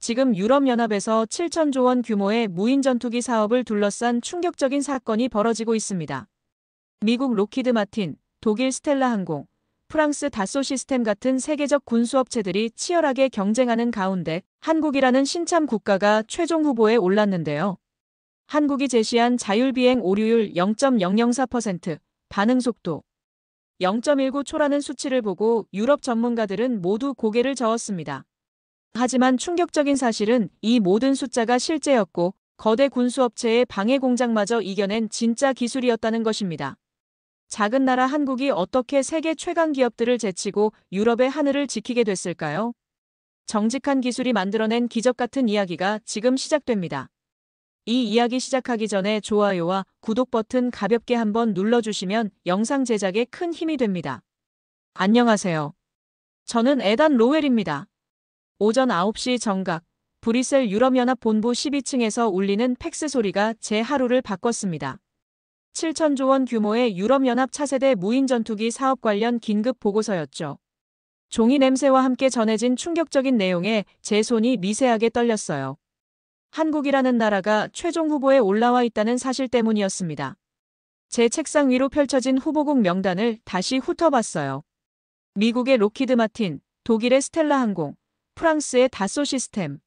지금 유럽연합에서 7천조 원 규모의 무인 전투기 사업을 둘러싼 충격적인 사건이 벌어지고 있습니다. 미국 로키드 마틴, 독일 스텔라 항공, 프랑스 다소 시스템 같은 세계적 군수업체들이 치열하게 경쟁하는 가운데 한국이라는 신참 국가가 최종 후보에 올랐는데요. 한국이 제시한 자율비행 오류율 0.004%, 반응속도 0.19초라는 수치를 보고 유럽 전문가들은 모두 고개를 저었습니다. 하지만 충격적인 사실은 이 모든 숫자가 실제였고 거대 군수업체의 방해 공작마저 이겨낸 진짜 기술이었다는 것입니다. 작은 나라 한국이 어떻게 세계 최강 기업들을 제치고 유럽의 하늘을 지키게 됐을까요? 정직한 기술이 만들어낸 기적 같은 이야기가 지금 시작됩니다. 이 이야기 시작하기 전에 좋아요와 구독 버튼 가볍게 한번 눌러주시면 영상 제작에 큰 힘이 됩니다. 안녕하세요. 저는 에단 로웰입니다. 오전 9시 정각, 브뤼셀 유럽연합 본부 12층에서 울리는 팩스 소리가 제 하루를 바꿨습니다. 7천조 원 규모의 유럽연합 차세대 무인 전투기 사업 관련 긴급 보고서였죠. 종이 냄새와 함께 전해진 충격적인 내용에 제 손이 미세하게 떨렸어요. 한국이라는 나라가 최종 후보에 올라와 있다는 사실 때문이었습니다. 제 책상 위로 펼쳐진 후보국 명단을 다시 훑어봤어요. 미국의 로키드 마틴, 독일의 스텔라 항공, 프랑스의 다소 시스템,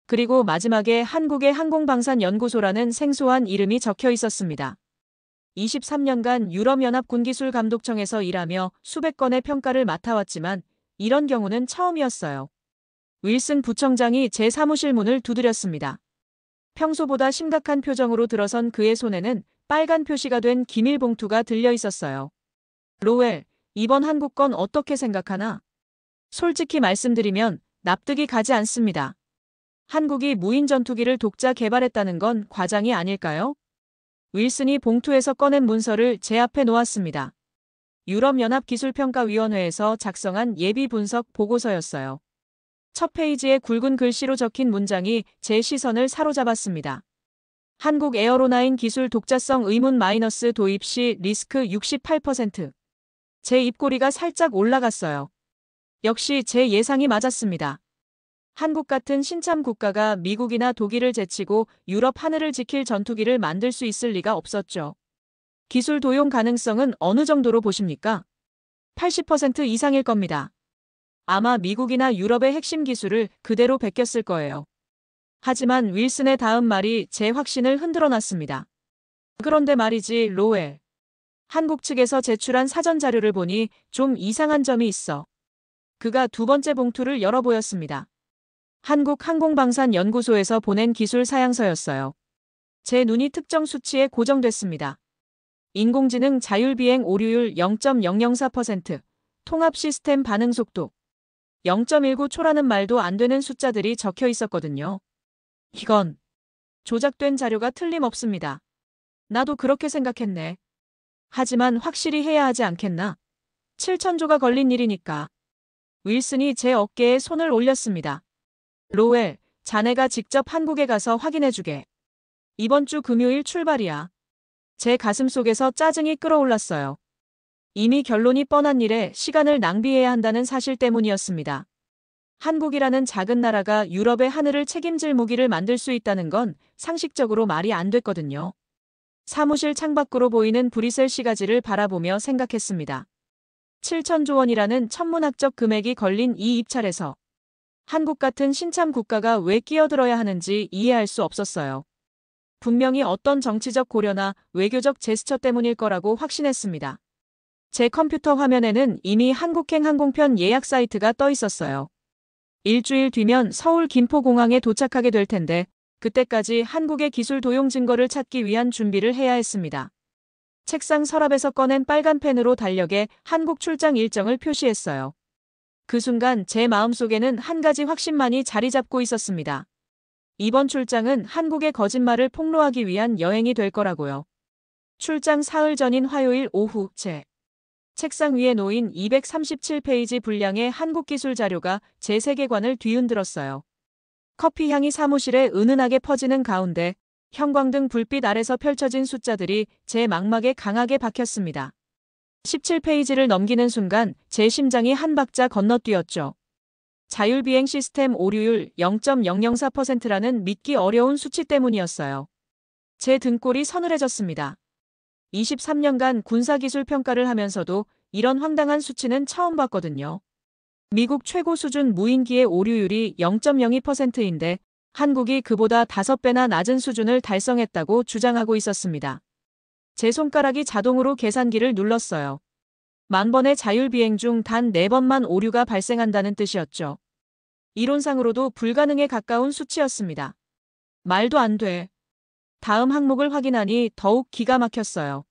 그리고 마지막에 한국의 항공방산연구소라는 생소한 이름이 적혀 있었습니다. 23년간 유럽연합 군기술감독청에서 일하며 수백 건의 평가를 맡아왔지만 이런 경우는 처음이었어요. 윌슨 부청장이 제 사무실 문을 두드렸습니다. 평소보다 심각한 표정으로 들어선 그의 손에는 빨간 표시가 된 기밀 봉투가 들려 있었어요. 로웰, 이번 한국 건 어떻게 생각하나? 솔직히 말씀드리면 납득이 가지 않습니다. 한국이 무인 전투기를 독자 개발했다는 건 과장이 아닐까요? 윌슨이 봉투에서 꺼낸 문서를 제 앞에 놓았습니다. 유럽연합기술평가위원회에서 작성한 예비 분석 보고서였어요. 첫 페이지에 굵은 글씨로 적힌 문장이 제 시선을 사로잡았습니다. 한국 에어로나인 기술 독자성 의문 마이너스 도입 시 리스크 68%. 제 입꼬리가 살짝 올라갔어요. 역시 제 예상이 맞았습니다. 한국 같은 신참 국가가 미국이나 독일을 제치고 유럽 하늘을 지킬 전투기를 만들 수 있을 리가 없었죠. 기술 도용 가능성은 어느 정도로 보십니까? 80% 이상일 겁니다. 아마 미국이나 유럽의 핵심 기술을 그대로 베꼈을 거예요. 하지만 윌슨의 다음 말이 제 확신을 흔들어 놨습니다. 그런데 말이지, 로웰. 한국 측에서 제출한 사전 자료를 보니 좀 이상한 점이 있어. 그가 두 번째 봉투를 열어 보였습니다. 한국항공방산연구소에서 보낸 기술 사양서였어요. 제 눈이 특정 수치에 고정됐습니다. 인공지능 자율비행 오류율 0.004%, 통합 시스템 반응 속도 0.19초라는 말도 안 되는 숫자들이 적혀 있었거든요. 이건 조작된 자료가 틀림없습니다. 나도 그렇게 생각했네. 하지만 확실히 해야 하지 않겠나? 7천조가 걸린 일이니까. 윌슨이 제 어깨에 손을 올렸습니다. 로웰, 자네가 직접 한국에 가서 확인해주게. 이번 주 금요일 출발이야. 제 가슴 속에서 짜증이 끓어올랐어요. 이미 결론이 뻔한 일에 시간을 낭비해야 한다는 사실 때문이었습니다. 한국이라는 작은 나라가 유럽의 하늘을 책임질 무기를 만들 수 있다는 건 상식적으로 말이 안 됐거든요. 사무실 창밖으로 보이는 브뤼셀 시가지를 바라보며 생각했습니다. 7천조 원이라는 천문학적 금액이 걸린 이 입찰에서 한국 같은 신참 국가가 왜 끼어들어야 하는지 이해할 수 없었어요. 분명히 어떤 정치적 고려나 외교적 제스처 때문일 거라고 확신했습니다. 제 컴퓨터 화면에는 이미 한국행 항공편 예약 사이트가 떠 있었어요. 일주일 뒤면 서울 김포공항에 도착하게 될 텐데 그때까지 한국의 기술 도용 증거를 찾기 위한 준비를 해야 했습니다. 책상 서랍에서 꺼낸 빨간 펜으로 달력에 한국 출장 일정을 표시했어요. 그 순간 제 마음속에는 한 가지 확신만이 자리 잡고 있었습니다. 이번 출장은 한국의 거짓말을 폭로하기 위한 여행이 될 거라고요. 출장 사흘 전인 화요일 오후 제 책상 위에 놓인 237페이지 분량의 한국 기술 자료가 제 세계관을 뒤흔들었어요. 커피 향이 사무실에 은은하게 퍼지는 가운데 형광등 불빛 아래서 펼쳐진 숫자들이 제 망막에 강하게 박혔습니다. 17페이지를 넘기는 순간 제 심장이 한 박자 건너뛰었죠. 자율비행 시스템 오류율 0.004%라는 믿기 어려운 수치 때문이었어요. 제 등골이 서늘해졌습니다. 23년간 군사기술 평가를 하면서도 이런 황당한 수치는 처음 봤거든요. 미국 최고 수준 무인기의 오류율이 0.02%인데 한국이 그보다 5배나 낮은 수준을 달성했다고 주장하고 있었습니다. 제 손가락이 자동으로 계산기를 눌렀어요. 10,000번의 자율비행 중 단 4번만 오류가 발생한다는 뜻이었죠. 이론상으로도 불가능에 가까운 수치였습니다. 말도 안 돼. 다음 항목을 확인하니 더욱 기가 막혔어요.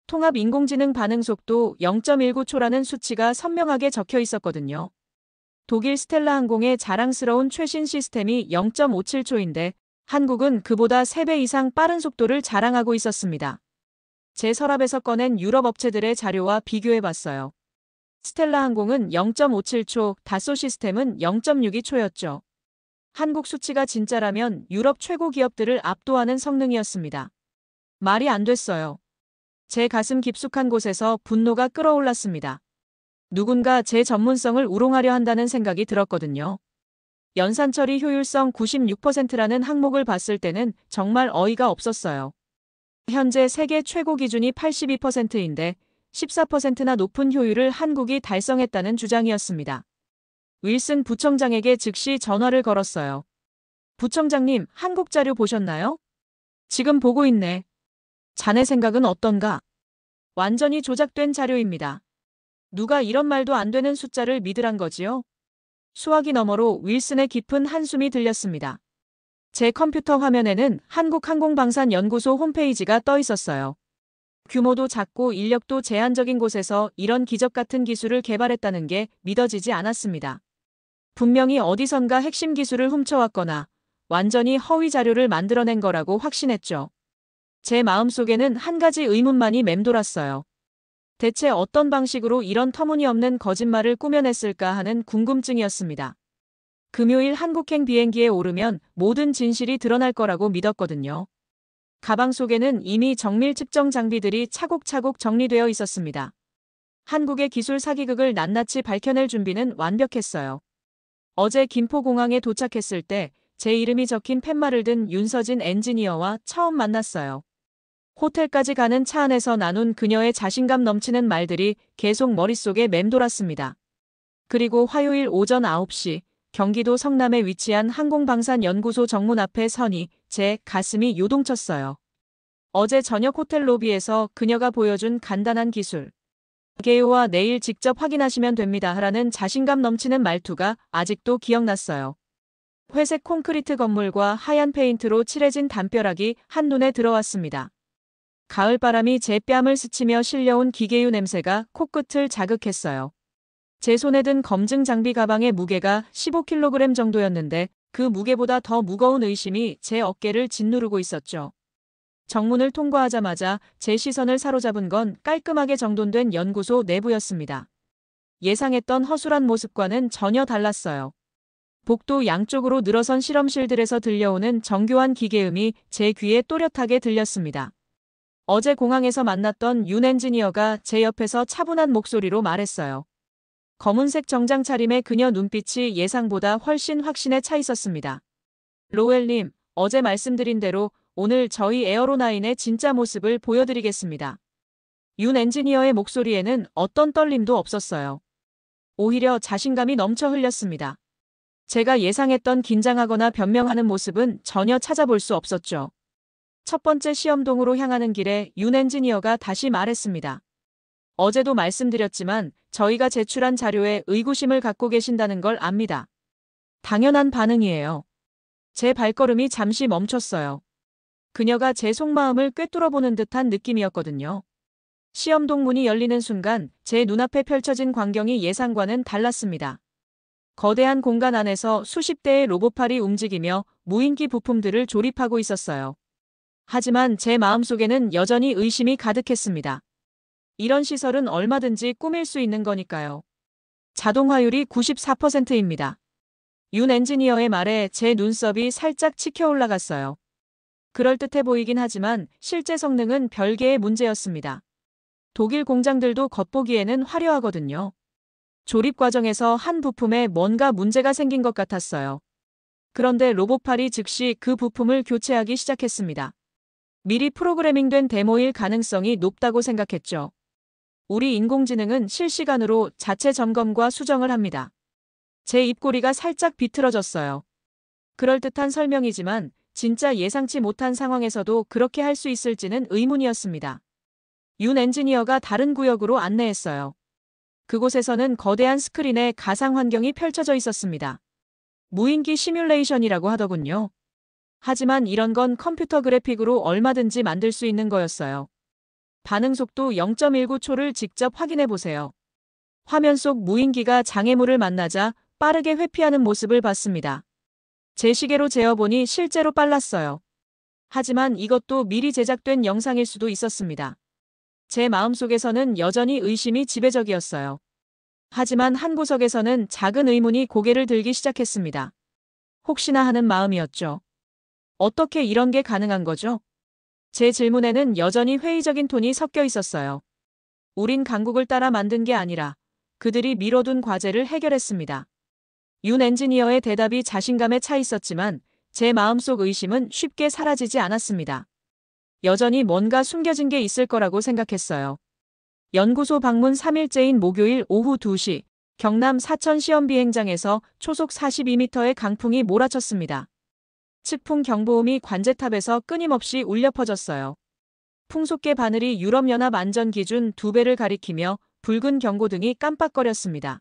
통합 인공지능 반응 속도 0.19초라는 수치가 선명하게 적혀 있었거든요. 독일 스텔라 항공의 자랑스러운 최신 시스템이 0.57초인데 한국은 그보다 3배 이상 빠른 속도를 자랑하고 있었습니다. 제 서랍에서 꺼낸 유럽 업체들의 자료와 비교해봤어요. 스텔라 항공은 0.57초, 다소 시스템은 0.62초였죠. 한국 수치가 진짜라면 유럽 최고 기업들을 압도하는 성능이었습니다. 말이 안 됐어요. 제 가슴 깊숙한 곳에서 분노가 끓어올랐습니다. 누군가 제 전문성을 우롱하려 한다는 생각이 들었거든요. 연산 처리 효율성 96%라는 항목을 봤을 때는 정말 어이가 없었어요. 현재 세계 최고 기준이 82%인데 14%나 높은 효율을 한국이 달성했다는 주장이었습니다. 윌슨 부청장에게 즉시 전화를 걸었어요. 부청장님, 한국 자료 보셨나요? 지금 보고 있네. 자네 생각은 어떤가? 완전히 조작된 자료입니다. 누가 이런 말도 안 되는 숫자를 믿으란 거지요? 수화기 너머로 윌슨의 깊은 한숨이 들렸습니다. 제 컴퓨터 화면에는 한국항공방산연구소 홈페이지가 떠 있었어요. 규모도 작고 인력도 제한적인 곳에서 이런 기적 같은 기술을 개발했다는 게 믿어지지 않았습니다. 분명히 어디선가 핵심 기술을 훔쳐왔거나 완전히 허위 자료를 만들어낸 거라고 확신했죠. 제 마음속에는 한 가지 의문만이 맴돌았어요. 대체 어떤 방식으로 이런 터무니없는 거짓말을 꾸며냈을까 하는 궁금증이었습니다. 금요일 한국행 비행기에 오르면 모든 진실이 드러날 거라고 믿었거든요. 가방 속에는 이미 정밀 측정 장비들이 차곡차곡 정리되어 있었습니다. 한국의 기술 사기극을 낱낱이 밝혀낼 준비는 완벽했어요. 어제 김포공항에 도착했을 때 제 이름이 적힌 팻말을 든 윤서진 엔지니어와 처음 만났어요. 호텔까지 가는 차 안에서 나눈 그녀의 자신감 넘치는 말들이 계속 머릿속에 맴돌았습니다. 그리고 화요일 오전 9시 경기도 성남에 위치한 항공방산연구소 정문 앞에 서니 제 가슴이 요동쳤어요. 어제 저녁 호텔 로비에서 그녀가 보여준 간단한 기술. 개요와 내일 직접 확인하시면 됩니다. 라는 자신감 넘치는 말투가 아직도 기억났어요. 회색 콘크리트 건물과 하얀 페인트로 칠해진 담벼락이 한눈에 들어왔습니다. 가을바람이 제 뺨을 스치며 실려온 기계유 냄새가 코끝을 자극했어요. 제 손에 든 검증 장비 가방의 무게가 15kg 정도였는데 그 무게보다 더 무거운 의심이 제 어깨를 짓누르고 있었죠. 정문을 통과하자마자 제 시선을 사로잡은 건 깔끔하게 정돈된 연구소 내부였습니다. 예상했던 허술한 모습과는 전혀 달랐어요. 복도 양쪽으로 늘어선 실험실들에서 들려오는 정교한 기계음이 제 귀에 또렷하게 들렸습니다. 어제 공항에서 만났던 윤 엔지니어가 제 옆에서 차분한 목소리로 말했어요. 검은색 정장 차림의 그녀 눈빛이 예상보다 훨씬 확신에 차 있었습니다. 로웰님, 어제 말씀드린 대로 오늘 저희 에어로나인의 진짜 모습을 보여드리겠습니다. 윤 엔지니어의 목소리에는 어떤 떨림도 없었어요. 오히려 자신감이 넘쳐 흘렸습니다. 제가 예상했던 긴장하거나 변명하는 모습은 전혀 찾아볼 수 없었죠. 첫 번째 시험동으로 향하는 길에 윤 엔지니어가 다시 말했습니다. 어제도 말씀드렸지만 저희가 제출한 자료에 의구심을 갖고 계신다는 걸 압니다. 당연한 반응이에요. 제 발걸음이 잠시 멈췄어요. 그녀가 제 속마음을 꿰뚫어보는 듯한 느낌이었거든요. 시험동 문이 열리는 순간 제 눈앞에 펼쳐진 광경이 예상과는 달랐습니다. 거대한 공간 안에서 수십 대의 로봇팔이 움직이며 무인기 부품들을 조립하고 있었어요. 하지만 제 마음속에는 여전히 의심이 가득했습니다. 이런 시설은 얼마든지 꾸밀 수 있는 거니까요. 자동화율이 94%입니다. 윤 엔지니어의 말에 제 눈썹이 살짝 치켜 올라갔어요. 그럴듯해 보이긴 하지만 실제 성능은 별개의 문제였습니다. 독일 공장들도 겉보기에는 화려하거든요. 조립 과정에서 한 부품에 뭔가 문제가 생긴 것 같았어요. 그런데 로봇팔이 즉시 그 부품을 교체하기 시작했습니다. 미리 프로그래밍된 데모일 가능성이 높다고 생각했죠. 우리 인공지능은 실시간으로 자체 점검과 수정을 합니다. 제 입꼬리가 살짝 비틀어졌어요. 그럴듯한 설명이지만 진짜 예상치 못한 상황에서도 그렇게 할 수 있을지는 의문이었습니다. 윤 엔지니어가 다른 구역으로 안내했어요. 그곳에서는 거대한 스크린에 가상 환경이 펼쳐져 있었습니다. 무인기 시뮬레이션이라고 하더군요. 하지만 이런 건 컴퓨터 그래픽으로 얼마든지 만들 수 있는 거였어요. 반응 속도 0.19초를 직접 확인해 보세요. 화면 속 무인기가 장애물을 만나자 빠르게 회피하는 모습을 봤습니다. 제 시계로 재어보니 실제로 빨랐어요. 하지만 이것도 미리 제작된 영상일 수도 있었습니다. 제 마음속에서는 여전히 의심이 지배적이었어요. 하지만 한 구석에서는 작은 의문이 고개를 들기 시작했습니다. 혹시나 하는 마음이었죠. 어떻게 이런 게 가능한 거죠? 제 질문에는 여전히 회의적인 톤이 섞여 있었어요. 우린 강국을 따라 만든 게 아니라 그들이 미뤄둔 과제를 해결했습니다. 윤 엔지니어의 대답이 자신감에 차 있었지만 제 마음속 의심은 쉽게 사라지지 않았습니다. 여전히 뭔가 숨겨진 게 있을 거라고 생각했어요. 연구소 방문 3일째인 목요일 오후 2시, 경남 사천 시험비행장에서 초속 42m의 강풍이 몰아쳤습니다. 측풍 경보음이 관제탑에서 끊임없이 울려 퍼졌어요. 풍속계 바늘이 유럽연합 안전기준 2배를 가리키며 붉은 경고등이 깜빡거렸습니다.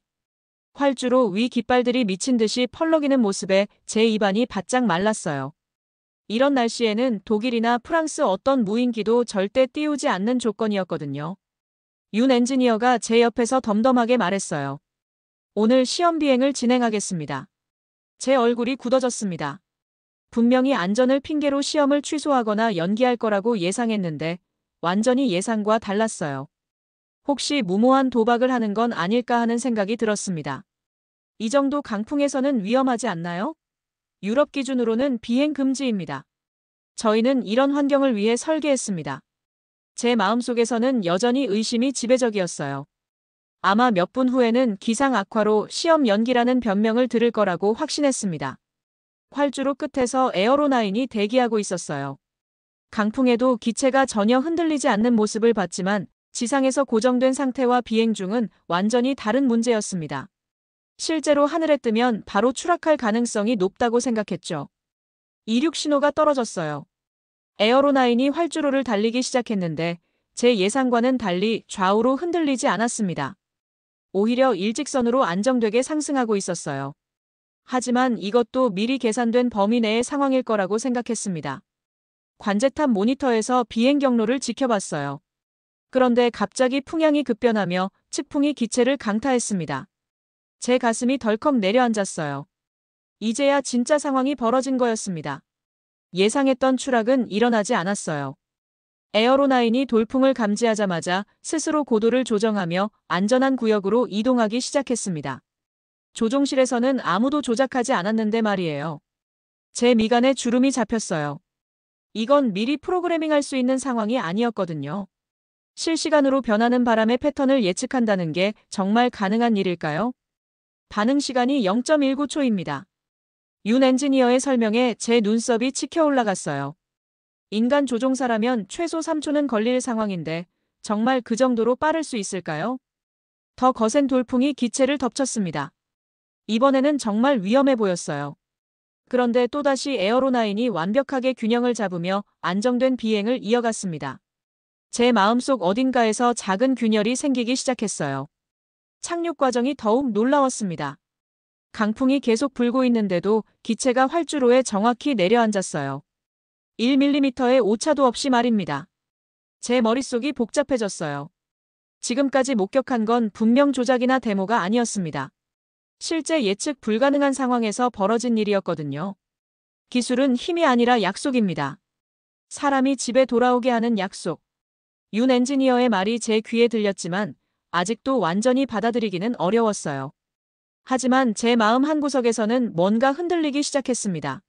활주로 위 깃발들이 미친 듯이 펄럭이는 모습에 제 입안이 바짝 말랐어요. 이런 날씨에는 독일이나 프랑스 어떤 무인기도 절대 띄우지 않는 조건이었거든요. 윤 엔지니어가 제 옆에서 덤덤하게 말했어요. 오늘 시험 비행을 진행하겠습니다. 제 얼굴이 굳어졌습니다. 분명히 안전을 핑계로 시험을 취소하거나 연기할 거라고 예상했는데 완전히 예상과 달랐어요. 혹시 무모한 도박을 하는 건 아닐까 하는 생각이 들었습니다. 이 정도 강풍에서는 위험하지 않나요? 유럽 기준으로는 비행 금지입니다. 저희는 이런 환경을 위해 설계했습니다. 제 마음속에서는 여전히 의심이 지배적이었어요. 아마 몇 분 후에는 기상 악화로 시험 연기라는 변명을 들을 거라고 확신했습니다. 활주로 끝에서 에어로나인이 대기하고 있었어요. 강풍에도 기체가 전혀 흔들리지 않는 모습을 봤지만 지상에서 고정된 상태와 비행 중은 완전히 다른 문제였습니다. 실제로 하늘에 뜨면 바로 추락할 가능성이 높다고 생각했죠. 이륙 신호가 떨어졌어요. 에어로나인이 활주로를 달리기 시작했는데 제 예상과는 달리 좌우로 흔들리지 않았습니다. 오히려 일직선으로 안정되게 상승하고 있었어요. 하지만 이것도 미리 계산된 범위 내의 상황일 거라고 생각했습니다. 관제탑 모니터에서 비행 경로를 지켜봤어요. 그런데 갑자기 풍향이 급변하며 측풍이 기체를 강타했습니다. 제 가슴이 덜컥 내려앉았어요. 이제야 진짜 상황이 벌어진 거였습니다. 예상했던 추락은 일어나지 않았어요. 에어로나인이 돌풍을 감지하자마자 스스로 고도를 조정하며 안전한 구역으로 이동하기 시작했습니다. 조종실에서는 아무도 조작하지 않았는데 말이에요. 제 미간에 주름이 잡혔어요. 이건 미리 프로그래밍할 수 있는 상황이 아니었거든요. 실시간으로 변하는 바람의 패턴을 예측한다는 게 정말 가능한 일일까요? 반응 시간이 0.19초입니다. 윤 엔지니어의 설명에 제 눈썹이 치켜 올라갔어요. 인간 조종사라면 최소 3초는 걸릴 상황인데 정말 그 정도로 빠를 수 있을까요? 더 거센 돌풍이 기체를 덮쳤습니다. 이번에는 정말 위험해 보였어요. 그런데 또다시 에어로나인이 완벽하게 균형을 잡으며 안정된 비행을 이어갔습니다. 제 마음속 어딘가에서 작은 균열이 생기기 시작했어요. 착륙 과정이 더욱 놀라웠습니다. 강풍이 계속 불고 있는데도 기체가 활주로에 정확히 내려앉았어요. 1mm의 오차도 없이 말입니다. 제 머릿속이 복잡해졌어요. 지금까지 목격한 건 분명 조작이나 데모가 아니었습니다. 실제 예측 불가능한 상황에서 벌어진 일이었거든요. 기술은 힘이 아니라 약속입니다. 사람이 집에 돌아오게 하는 약속. 윤 엔지니어의 말이 제 귀에 들렸지만 아직도 완전히 받아들이기는 어려웠어요. 하지만 제 마음 한구석에서는 뭔가 흔들리기 시작했습니다.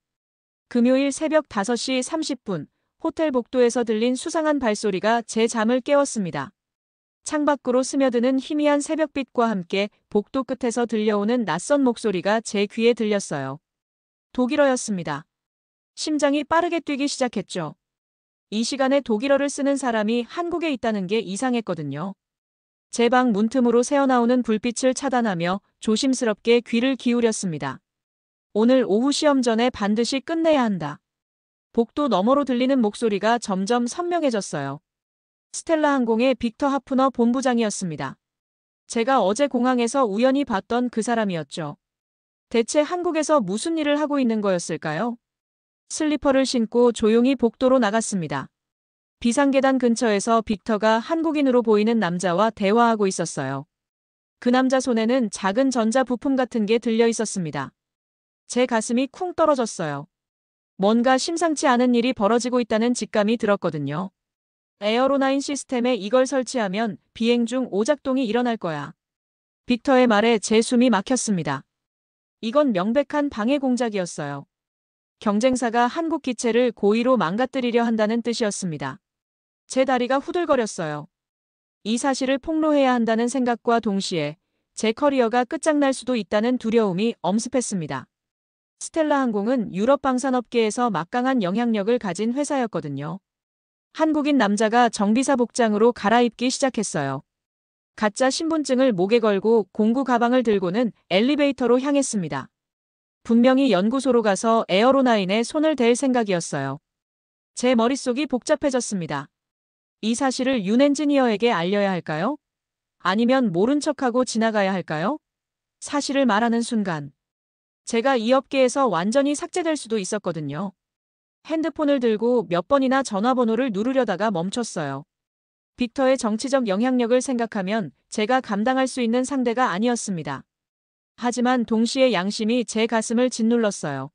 금요일 새벽 5시 30분, 호텔 복도에서 들린 수상한 발소리가 제 잠을 깨웠습니다. 창밖으로 스며드는 희미한 새벽빛과 함께 복도 끝에서 들려오는 낯선 목소리가 제 귀에 들렸어요. 독일어였습니다. 심장이 빠르게 뛰기 시작했죠. 이 시간에 독일어를 쓰는 사람이 한국에 있다는 게 이상했거든요. 제 방 문틈으로 새어나오는 불빛을 차단하며 조심스럽게 귀를 기울였습니다. 오늘 오후 시험 전에 반드시 끝내야 한다. 복도 너머로 들리는 목소리가 점점 선명해졌어요. 스텔라 항공의 빅터 하프너 본부장이었습니다. 제가 어제 공항에서 우연히 봤던 그 사람이었죠. 대체 한국에서 무슨 일을 하고 있는 거였을까요? 슬리퍼를 신고 조용히 복도로 나갔습니다. 비상계단 근처에서 빅터가 한국인으로 보이는 남자와 대화하고 있었어요. 그 남자 손에는 작은 전자 부품 같은 게 들려 있었습니다. 제 가슴이 쿵 떨어졌어요. 뭔가 심상치 않은 일이 벌어지고 있다는 직감이 들었거든요. 에어로나인 시스템에 이걸 설치하면 비행 중 오작동이 일어날 거야. 빅터의 말에 제 숨이 막혔습니다. 이건 명백한 방해 공작이었어요. 경쟁사가 한국 기체를 고의로 망가뜨리려 한다는 뜻이었습니다. 제 다리가 후들거렸어요. 이 사실을 폭로해야 한다는 생각과 동시에 제 커리어가 끝장날 수도 있다는 두려움이 엄습했습니다. 스텔라 항공은 유럽 방산업계에서 막강한 영향력을 가진 회사였거든요. 한국인 남자가 정비사 복장으로 갈아입기 시작했어요. 가짜 신분증을 목에 걸고 공구 가방을 들고는 엘리베이터로 향했습니다. 분명히 연구소로 가서 에어로나인에 손을 댈 생각이었어요. 제 머릿속이 복잡해졌습니다. 이 사실을 윤 엔지니어에게 알려야 할까요? 아니면 모른 척하고 지나가야 할까요? 사실을 말하는 순간 제가 이 업계에서 완전히 삭제될 수도 있었거든요. 핸드폰을 들고 몇 번이나 전화번호를 누르려다가 멈췄어요. 빅터의 정치적 영향력을 생각하면 제가 감당할 수 있는 상대가 아니었습니다. 하지만 동시에 양심이 제 가슴을 짓눌렀어요.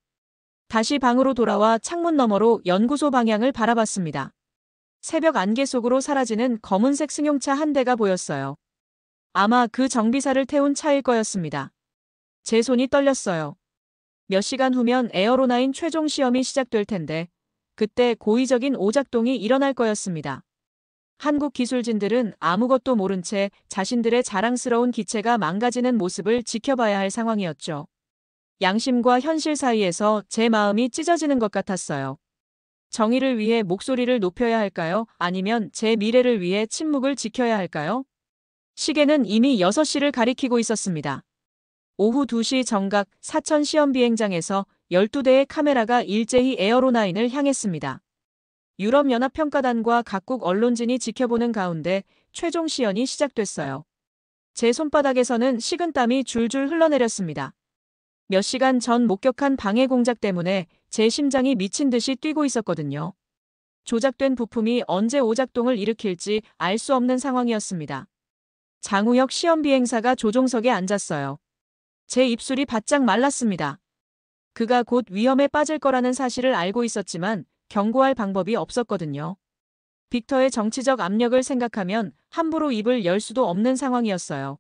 다시 방으로 돌아와 창문 너머로 연구소 방향을 바라봤습니다. 새벽 안개 속으로 사라지는 검은색 승용차 한 대가 보였어요. 아마 그 정비사를 태운 차일 거였습니다. 제 손이 떨렸어요. 몇 시간 후면 에어로나인 최종 시험이 시작될 텐데 그때 고의적인 오작동이 일어날 거였습니다. 한국 기술진들은 아무것도 모른 채 자신들의 자랑스러운 기체가 망가지는 모습을 지켜봐야 할 상황이었죠. 양심과 현실 사이에서 제 마음이 찢어지는 것 같았어요. 정의를 위해 목소리를 높여야 할까요? 아니면 제 미래를 위해 침묵을 지켜야 할까요? 시계는 이미 6시를 가리키고 있었습니다. 오후 2시 정각 사천 시험 비행장에서 12대의 카메라가 일제히 에어로나인을 향했습니다. 유럽연합평가단과 각국 언론진이 지켜보는 가운데 최종 시연이 시작됐어요. 제 손바닥에서는 식은땀이 줄줄 흘러내렸습니다. 몇 시간 전 목격한 방해 공작 때문에 제 심장이 미친 듯이 뛰고 있었거든요. 조작된 부품이 언제 오작동을 일으킬지 알 수 없는 상황이었습니다. 장우혁 시험비행사가 조종석에 앉았어요. 제 입술이 바짝 말랐습니다. 그가 곧 위험에 빠질 거라는 사실을 알고 있었지만 경고할 방법이 없었거든요. 빅터의 정치적 압력을 생각하면 함부로 입을 열 수도 없는 상황이었어요.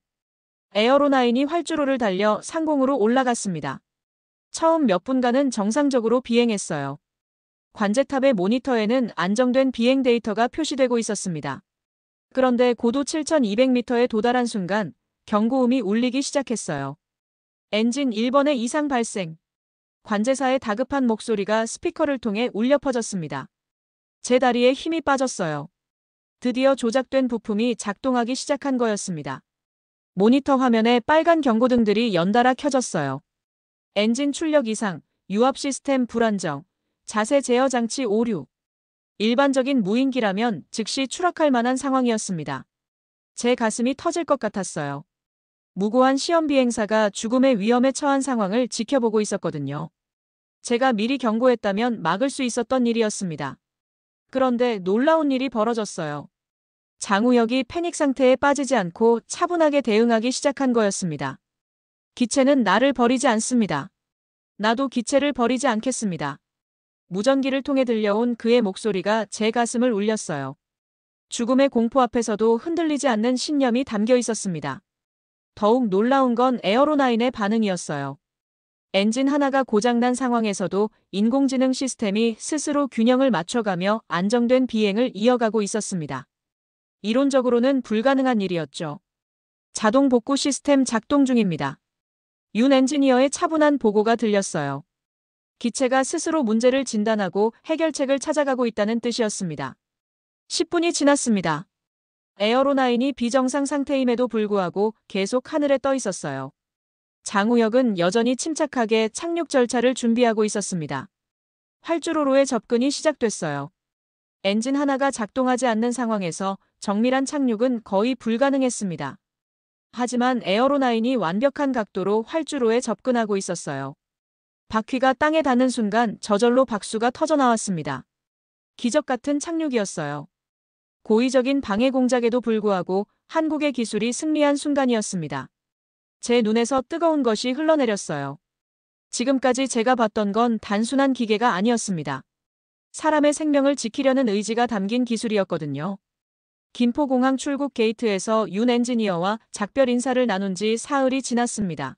에어로나인이 활주로를 달려 상공으로 올라갔습니다. 처음 몇 분간은 정상적으로 비행했어요. 관제탑의 모니터에는 안정된 비행 데이터가 표시되고 있었습니다. 그런데 고도 7,200m에 도달한 순간 경고음이 울리기 시작했어요. 엔진 1번의 이상 발생. 관제사의 다급한 목소리가 스피커를 통해 울려 퍼졌습니다. 제 다리에 힘이 빠졌어요. 드디어 조작된 부품이 작동하기 시작한 거였습니다. 모니터 화면에 빨간 경고등들이 연달아 켜졌어요. 엔진 출력 이상, 유압 시스템 불안정, 자세 제어 장치 오류. 일반적인 무인기라면 즉시 추락할 만한 상황이었습니다. 제 가슴이 터질 것 같았어요. 무고한 시험 비행사가 죽음의 위험에 처한 상황을 지켜보고 있었거든요. 제가 미리 경고했다면 막을 수 있었던 일이었습니다. 그런데 놀라운 일이 벌어졌어요. 장우혁이 패닉 상태에 빠지지 않고 차분하게 대응하기 시작한 거였습니다. 기체는 나를 버리지 않습니다. 나도 기체를 버리지 않겠습니다. 무전기를 통해 들려온 그의 목소리가 제 가슴을 울렸어요. 죽음의 공포 앞에서도 흔들리지 않는 신념이 담겨 있었습니다. 더욱 놀라운 건 에어로나인의 반응이었어요. 엔진 하나가 고장난 상황에서도 인공지능 시스템이 스스로 균형을 맞춰가며 안정된 비행을 이어가고 있었습니다. 이론적으로는 불가능한 일이었죠. 자동 복구 시스템 작동 중입니다. 윤 엔지니어의 차분한 보고가 들렸어요. 기체가 스스로 문제를 진단하고 해결책을 찾아가고 있다는 뜻이었습니다. 10분이 지났습니다. 에어로9이 비정상 상태임에도 불구하고 계속 하늘에 떠 있었어요. 장우혁은 여전히 침착하게 착륙 절차를 준비하고 있었습니다. 활주로로의 접근이 시작됐어요. 엔진 하나가 작동하지 않는 상황에서 정밀한 착륙은 거의 불가능했습니다. 하지만 에어로9이 완벽한 각도로 활주로에 접근하고 있었어요. 바퀴가 땅에 닿는 순간 저절로 박수가 터져나왔습니다. 기적 같은 착륙이었어요. 고의적인 방해 공작에도 불구하고 한국의 기술이 승리한 순간이었습니다. 제 눈에서 뜨거운 것이 흘러내렸어요. 지금까지 제가 봤던 건 단순한 기계가 아니었습니다. 사람의 생명을 지키려는 의지가 담긴 기술이었거든요. 김포공항 출국 게이트에서 윤 엔지니어와 작별 인사를 나눈 지 사흘이 지났습니다.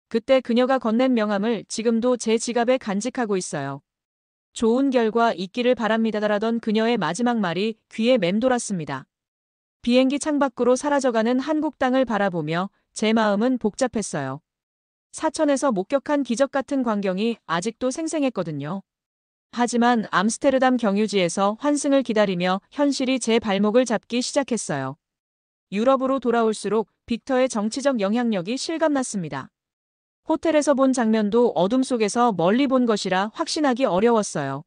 그때 그녀가 건넨 명함을 지금도 제 지갑에 간직하고 있어요. 좋은 결과 있기를 바랍니다라던 그녀의 마지막 말이 귀에 맴돌았습니다. 비행기 창밖으로 사라져가는 한국 땅을 바라보며 제 마음은 복잡했어요. 사천에서 목격한 기적 같은 광경이 아직도 생생했거든요. 하지만 암스테르담 경유지에서 환승을 기다리며 현실이 제 발목을 잡기 시작했어요. 유럽으로 돌아올수록 빅터의 정치적 영향력이 실감났습니다. 호텔에서 본 장면도 어둠 속에서 멀리 본 것이라 확신하기 어려웠어요.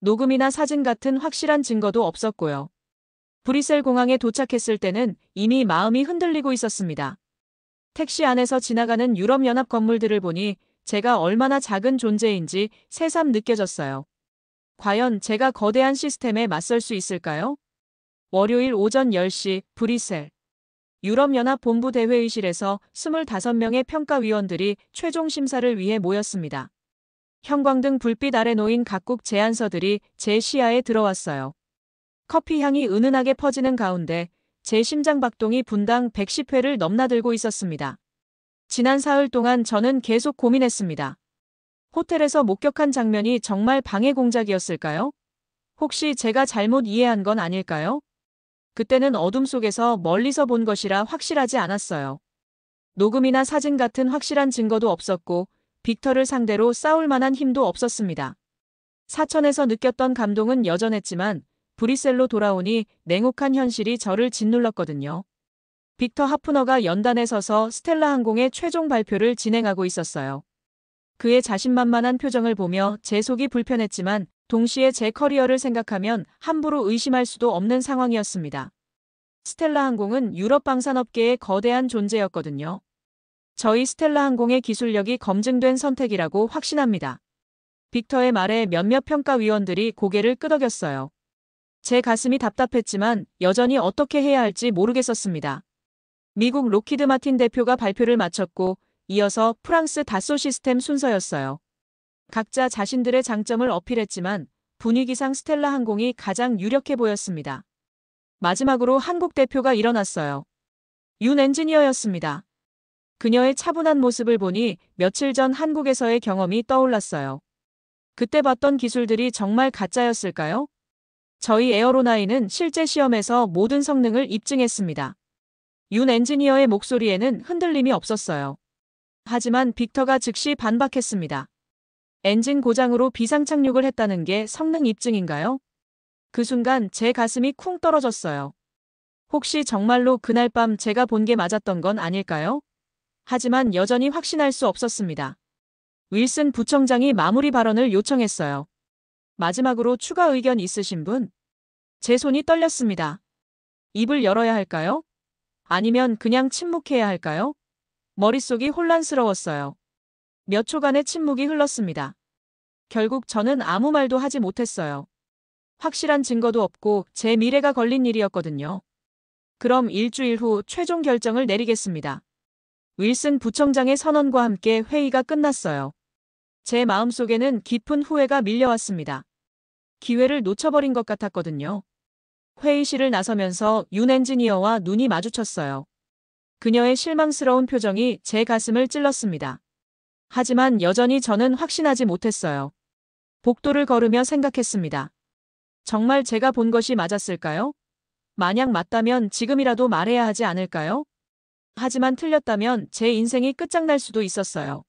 녹음이나 사진 같은 확실한 증거도 없었고요. 브뤼셀 공항에 도착했을 때는 이미 마음이 흔들리고 있었습니다. 택시 안에서 지나가는 유럽연합 건물들을 보니 제가 얼마나 작은 존재인지 새삼 느껴졌어요. 과연 제가 거대한 시스템에 맞설 수 있을까요? 월요일 오전 10시 브뤼셀. 유럽연합 본부 대회의실에서 25명의 평가위원들이 최종 심사를 위해 모였습니다. 형광등 불빛 아래 놓인 각국 제안서들이 제 시야에 들어왔어요. 커피 향이 은은하게 퍼지는 가운데 제 심장 박동이 분당 110회를 넘나들고 있었습니다. 지난 사흘 동안 저는 계속 고민했습니다. 호텔에서 목격한 장면이 정말 방해 공작이었을까요? 혹시 제가 잘못 이해한 건 아닐까요? 그때는 어둠 속에서 멀리서 본 것이라 확실하지 않았어요. 녹음이나 사진 같은 확실한 증거도 없었고 빅터를 상대로 싸울 만한 힘도 없었습니다. 사천에서 느꼈던 감동은 여전했지만 브뤼셀로 돌아오니 냉혹한 현실이 저를 짓눌렀거든요. 빅터 하프너가 연단에 서서 스텔라 항공의 최종 발표를 진행하고 있었어요. 그의 자신만만한 표정을 보며 제 속이 불편했지만 동시에 제 커리어를 생각하면 함부로 의심할 수도 없는 상황이었습니다. 스텔라 항공은 유럽 방산업계의 거대한 존재였거든요. 저희 스텔라 항공의 기술력이 검증된 선택이라고 확신합니다. 빅터의 말에 몇몇 평가위원들이 고개를 끄덕였어요. 제 가슴이 답답했지만 여전히 어떻게 해야 할지 모르겠었습니다. 미국 로키드 마틴 대표가 발표를 마쳤고 이어서 프랑스 다소 시스템 순서였어요. 각자 자신들의 장점을 어필했지만 분위기상 스텔라 항공이 가장 유력해 보였습니다. 마지막으로 한국 대표가 일어났어요. 윤 엔지니어였습니다. 그녀의 차분한 모습을 보니 며칠 전 한국에서의 경험이 떠올랐어요. 그때 봤던 기술들이 정말 가짜였을까요? 저희 에어로9은 실제 시험에서 모든 성능을 입증했습니다. 윤 엔지니어의 목소리에는 흔들림이 없었어요. 하지만 빅터가 즉시 반박했습니다. 엔진 고장으로 비상 착륙을 했다는 게 성능 입증인가요? 그 순간 제 가슴이 쿵 떨어졌어요. 혹시 정말로 그날 밤 제가 본 게 맞았던 건 아닐까요? 하지만 여전히 확신할 수 없었습니다. 윌슨 부청장이 마무리 발언을 요청했어요. 마지막으로 추가 의견 있으신 분? 제 손이 떨렸습니다. 입을 열어야 할까요? 아니면 그냥 침묵해야 할까요? 머릿속이 혼란스러웠어요. 몇 초간의 침묵이 흘렀습니다. 결국 저는 아무 말도 하지 못했어요. 확실한 증거도 없고 제 미래가 걸린 일이었거든요. 그럼 일주일 후 최종 결정을 내리겠습니다. 윌슨 부청장의 선언과 함께 회의가 끝났어요. 제 마음속에는 깊은 후회가 밀려왔습니다. 기회를 놓쳐버린 것 같았거든요. 회의실을 나서면서 윤 엔지니어와 눈이 마주쳤어요. 그녀의 실망스러운 표정이 제 가슴을 찔렀습니다. 하지만 여전히 저는 확신하지 못했어요. 복도를 걸으며 생각했습니다. 정말 제가 본 것이 맞았을까요? 만약 맞다면 지금이라도 말해야 하지 않을까요? 하지만 틀렸다면 제 인생이 끝장날 수도 있었어요.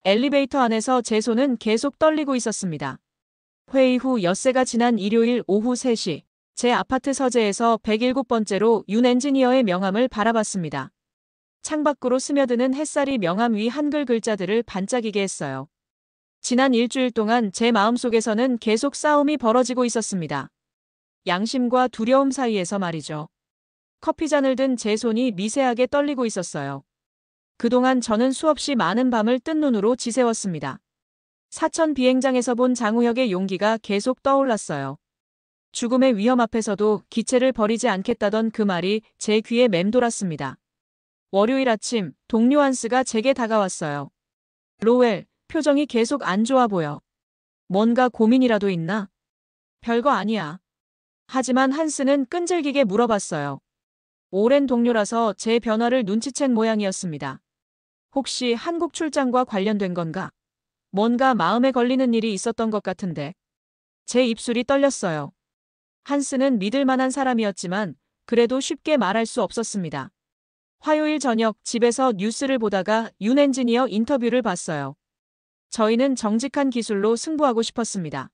엘리베이터 안에서 제 손은 계속 떨리고 있었습니다. 회의 후 엿새가 지난 일요일 오후 3시, 제 아파트 서재에서 107번째로 윤 엔지니어의 명함을 바라봤습니다. 창밖으로 스며드는 햇살이 명함 위 한글 글자들을 반짝이게 했어요. 지난 일주일 동안 제 마음속에서는 계속 싸움이 벌어지고 있었습니다. 양심과 두려움 사이에서 말이죠. 커피잔을 든 제 손이 미세하게 떨리고 있었어요. 그동안 저는 수없이 많은 밤을 뜬 눈으로 지새웠습니다. 사천 비행장에서 본 장우혁의 용기가 계속 떠올랐어요. 죽음의 위험 앞에서도 기체를 버리지 않겠다던 그 말이 제 귀에 맴돌았습니다. 월요일 아침, 동료 한스가 제게 다가왔어요. 로웰, 표정이 계속 안 좋아 보여. 뭔가 고민이라도 있나? 별거 아니야. 하지만 한스는 끈질기게 물어봤어요. 오랜 동료라서 제 변화를 눈치챈 모양이었습니다. 혹시 한국 출장과 관련된 건가? 뭔가 마음에 걸리는 일이 있었던 것 같은데. 제 입술이 떨렸어요. 한스는 믿을 만한 사람이었지만 그래도 쉽게 말할 수 없었습니다. 화요일 저녁 집에서 뉴스를 보다가 윤 엔지니어 인터뷰를 봤어요. 저희는 정직한 기술로 승부하고 싶었습니다.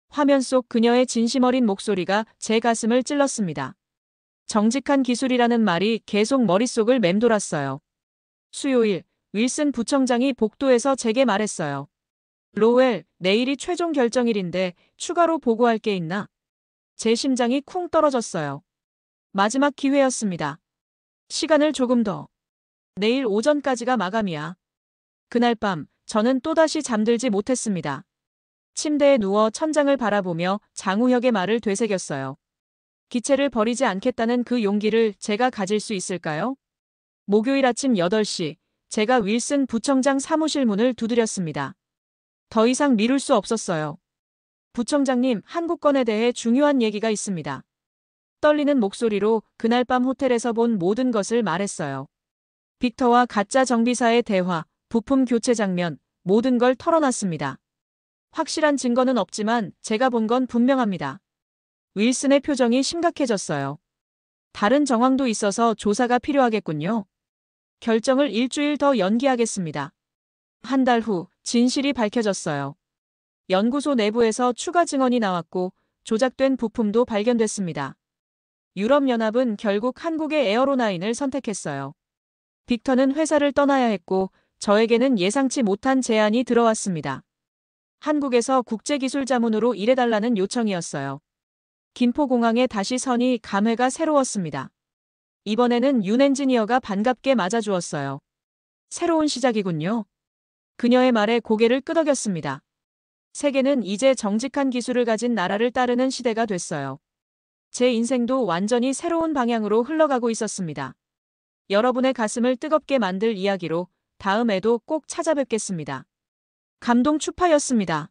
화면 속 그녀의 진심 어린 목소리가 제 가슴을 찔렀습니다. 정직한 기술이라는 말이 계속 머릿속을 맴돌았어요. 수요일, 윌슨 부청장이 복도에서 제게 말했어요. 로웰, 내일이 최종 결정일인데 추가로 보고할 게 있나? 제 심장이 쿵 떨어졌어요. 마지막 기회였습니다. 시간을 조금 더. 내일 오전까지가 마감이야. 그날 밤, 저는 또다시 잠들지 못했습니다. 침대에 누워 천장을 바라보며 장우혁의 말을 되새겼어요. 기체를 버리지 않겠다는 그 용기를 제가 가질 수 있을까요? 목요일 아침 8시, 제가 윌슨 부청장 사무실 문을 두드렸습니다. 더 이상 미룰 수 없었어요. 부청장님, 한국건에 대해 중요한 얘기가 있습니다. 떨리는 목소리로 그날 밤 호텔에서 본 모든 것을 말했어요. 빅터와 가짜 정비사의 대화, 부품 교체 장면, 모든 걸 털어놨습니다. 확실한 증거는 없지만 제가 본 건 분명합니다. 윌슨의 표정이 심각해졌어요. 다른 정황도 있어서 조사가 필요하겠군요. 결정을 일주일 더 연기하겠습니다. 한 달 후 진실이 밝혀졌어요. 연구소 내부에서 추가 증언이 나왔고 조작된 부품도 발견됐습니다. 유럽연합은 결국 한국의 에어로나인을 선택했어요. 빅터는 회사를 떠나야 했고 저에게는 예상치 못한 제안이 들어왔습니다. 한국에서 국제기술자문으로 일해달라는 요청이었어요. 김포공항에 다시 서니 감회가 새로웠습니다. 이번에는 윤 엔지니어가 반갑게 맞아주었어요. 새로운 시작이군요. 그녀의 말에 고개를 끄덕였습니다. 세계는 이제 정직한 기술을 가진 나라를 따르는 시대가 됐어요. 제 인생도 완전히 새로운 방향으로 흘러가고 있었습니다. 여러분의 가슴을 뜨겁게 만들 이야기로 다음에도 꼭 찾아뵙겠습니다. 감동 추파였습니다.